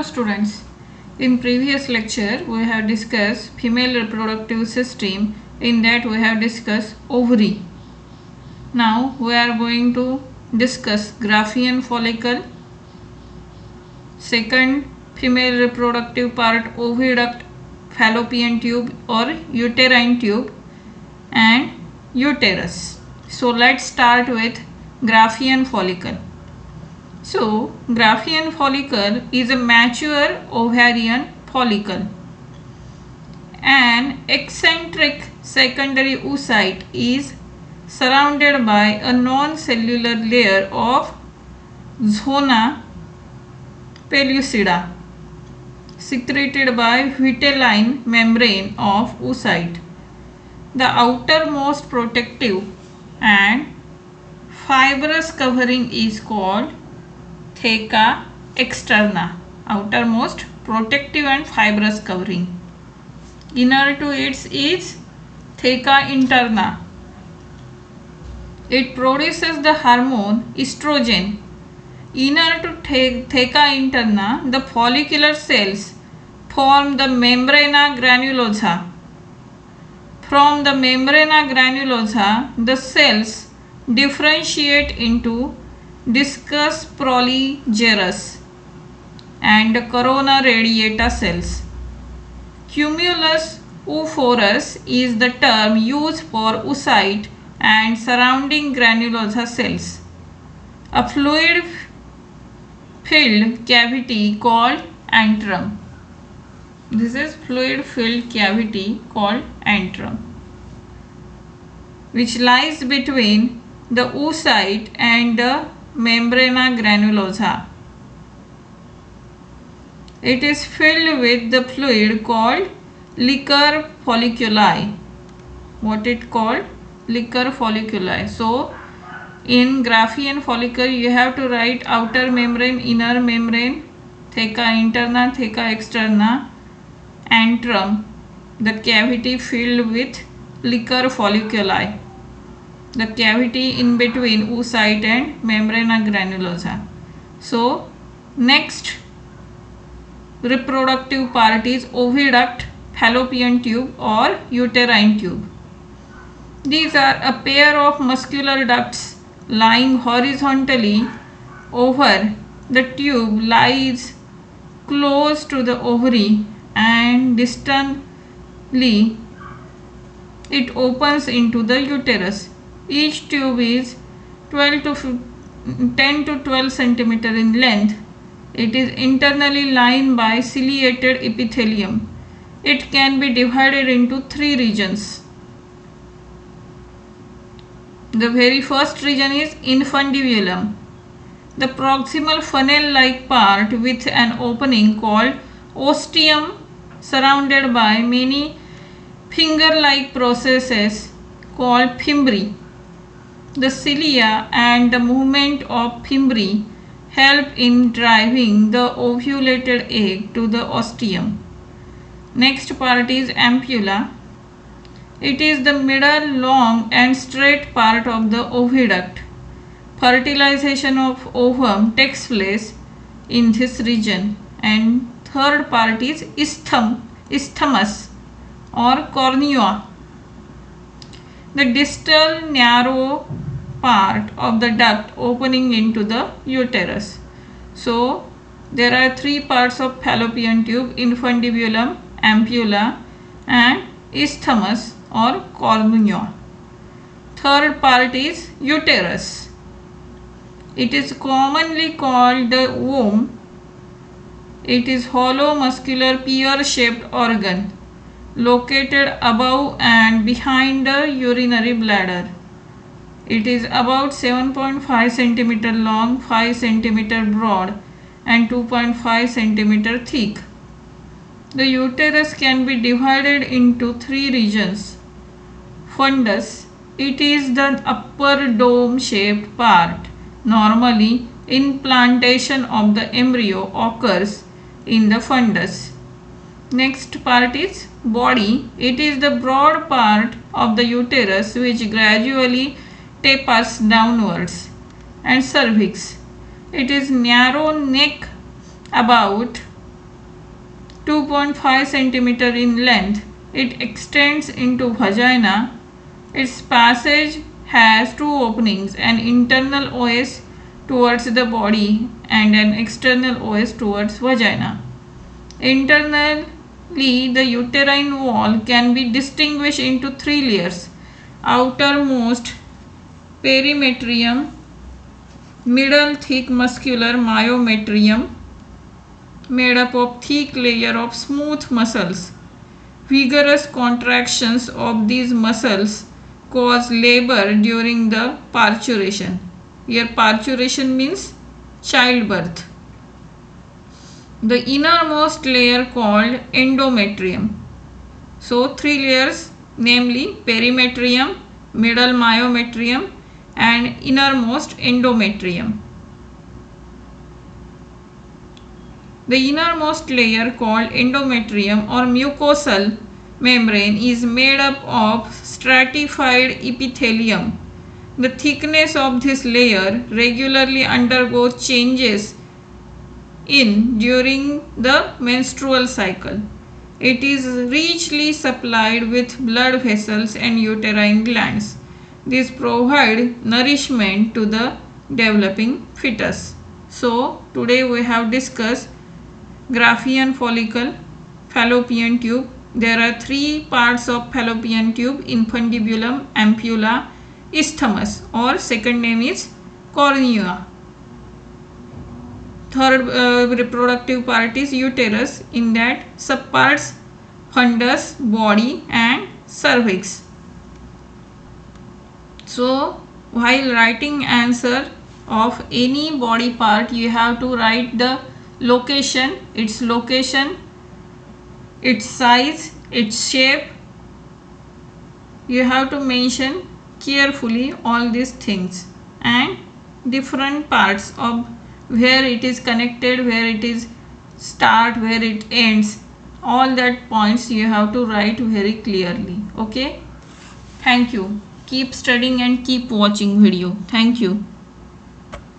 students, in previous lecture we have discussed female reproductive system. In that we have discussed ovary. Now we are going to discuss Graafian follicle, second female reproductive part oviduct, fallopian tube or uterine tube, and uterus. So let's start with Graafian follicle. So, Graafian follicle is a mature ovarian follicle. An eccentric secondary oocyte is surrounded by a non-cellular layer of zona pellucida secreted by vitelline membrane of oocyte. The outermost protective and fibrous covering is called theca externa, outermost protective and fibrous covering. Inner to it is theca interna. It produces the hormone estrogen. Inner to theca interna, the follicular cells form the membrana granulosa. From the membrana granulosa, the cells differentiate into discus proligerus and corona radiata cells. Cumulus oophorus is the term used for oocyte and surrounding granulosa cells. A fluid filled cavity called antrum. This is fluid filled cavity called antrum, which lies between the oocyte and the membrana granulosa. It is filled with the fluid called liquor folliculi. What it called? Liquor folliculi. So, in Graafian follicle, you have to write outer membrane, inner membrane, theca interna, theca externa, antrum, the cavity filled with liquor folliculi. The cavity in between oocyte and membrana granulosa. So, next reproductive part is oviduct, fallopian tube or uterine tube. These are a pair of muscular ducts lying horizontally over the tube, lies close to the ovary, and distantly it opens into the uterus. Each tube is 10 to 12 centimeter in length. It is internally lined by ciliated epithelium. It can be divided into three regions. The very first region is infundibulum, the proximal funnel-like part with an opening called ostium surrounded by many finger-like processes called fimbriae. The cilia and the movement of fimbriae help in driving the ovulated egg to the ostium. Next part is ampulla. It is the middle, long and straight part of the oviduct. Fertilization of ovum takes place in this region. And third part is isthmus or cornua, the distal narrow part of the duct opening into the uterus. So, there are three parts of fallopian tube: infundibulum, ampulla and isthmus or cornua. Third part is uterus. It is commonly called the womb. It is hollow muscular pear-shaped organ located above and behind the urinary bladder. It is about 7.5 cm long, 5 cm broad and 2.5 cm thick. The uterus can be divided into three regions. Fundus. It is the upper dome shaped part. Normally, implantation of the embryo occurs in the fundus. Next part is body. It is the broad part of the uterus which gradually tapers downwards. And cervix. It is narrow neck about 2.5 centimeter in length. It extends into vagina. Its passage has two openings, an internal OS towards the body and an external OS towards vagina. Internally, the uterine wall can be distinguished into three layers: outermost perimetrium, middle thick muscular myometrium made up of thick layer of smooth muscles. Vigorous contractions of these muscles cause labor during the parturition. Here parturition means childbirth. The innermost layer called endometrium. So three layers, namely perimetrium, middle myometrium and innermost endometrium. The innermost layer called endometrium or mucosal membrane is made up of stratified epithelium. The thickness of this layer regularly undergoes changes during the menstrual cycle. It is richly supplied with blood vessels and uterine glands. These provide nourishment to the developing fetus. So, today we have discussed Graafian follicle, fallopian tube. There are three parts of fallopian tube: infundibulum, ampulla, isthmus, or second name is cornua. Third reproductive part is uterus. In that subparts fundus, body and cervix. So while writing answer of any body part, you have to write the location, its size, its shape. You have to mention carefully all these things and different parts of where it is connected, where it is start, where it ends. All that points you have to write very clearly. Okay. Thank you. Keep studying and keep watching video. Thank you.